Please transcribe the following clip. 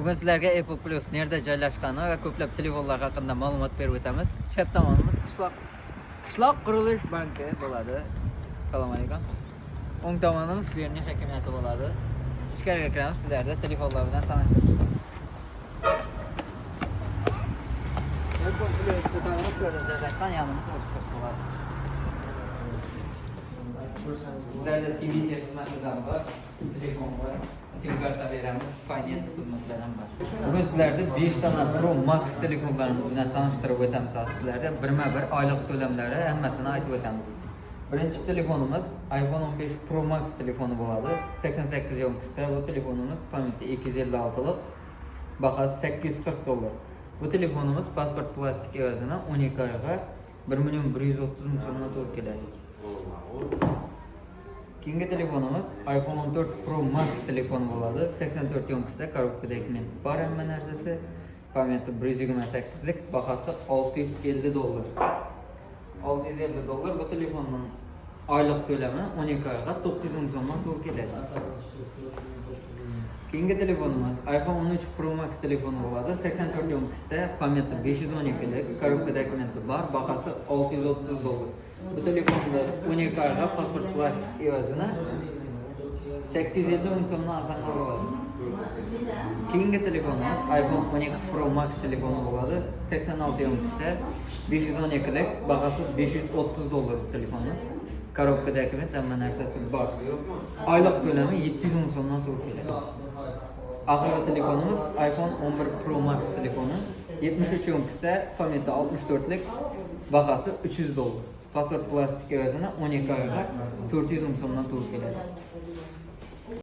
Bugün sizlarga Apple Plus nerede joylashgani va ko'plab telefonlar haqida ma'lumot berib o'tamiz. Chap tomonimiz Qishloq qurilish banki bo'ladi. Assalomu alaykum. O'ng tomonimiz Berniy hokimiyati bo'ladi. Ichkariga kiramiz, sizlarga telefonlar bilan tanishtiramiz. Apple Plus do'konimiz joylashgan yanimiz bo'ladi. Sizlarga televiziya xizmatlari bor, telefon bor, sim karta beramiz, finance xizmatlari ham bor. Bugun sizlarga 5 dona Pro Max telefonlarimiz bilan tanishtirib o'tamiz. Sizlarga birma-bir oylik to'lamlari hammasini aytib o'tamiz. Birinchi telefonimiz iPhone 15 Pro Max telefoni bo'ladi. 88 yomkisda bu telefonimiz pamyati 256 lik, bahasi 840 dollar. Bu telefonimiz pasport plastik evazini 12 oyga 1.130.000 so'mdan to'g'ri keladi. Keyingi telefonimiz iPhone 14 Pro Max telefoni bo'ladi. 84 yomkisda korobkadagi men bor hamma narsasi. Pamyati 128 lik, bahasi 650 dollar. 650 dollar bu telefonning oylik to'lami 12 oyga 900 ming so'mdan to'g'ri keladi. Keyingi telefonimiz iPhone 13 Pro Max telefoni bo'ladi. 84 yomkisda pamyati 512 lik, korobkadagi men bor, bahasi 630 dollar. Bu telefonda 12 oyga pasport plastik evazini 850 ming so'mdan arzonroq bo'ladi. Keyingi telefonimiz iPhone 12 Pro Max telefoni bo'ladi. 86 yomkisda 512 lik, bahasi 530 dollar bu telefonni. Korobkadagi hamma narsasi bor. Oylik to'lami 700 ming so'mdan to'g'ri keladi. Oxirgi telefonimiz iPhone 11 Pro Max telefoni. 73 yomkisda pamyati 64 lik, bahasi 300 dollar. Pasport plastik evazini 12 oyga 400 ming so'mdan to'g'ri keladi.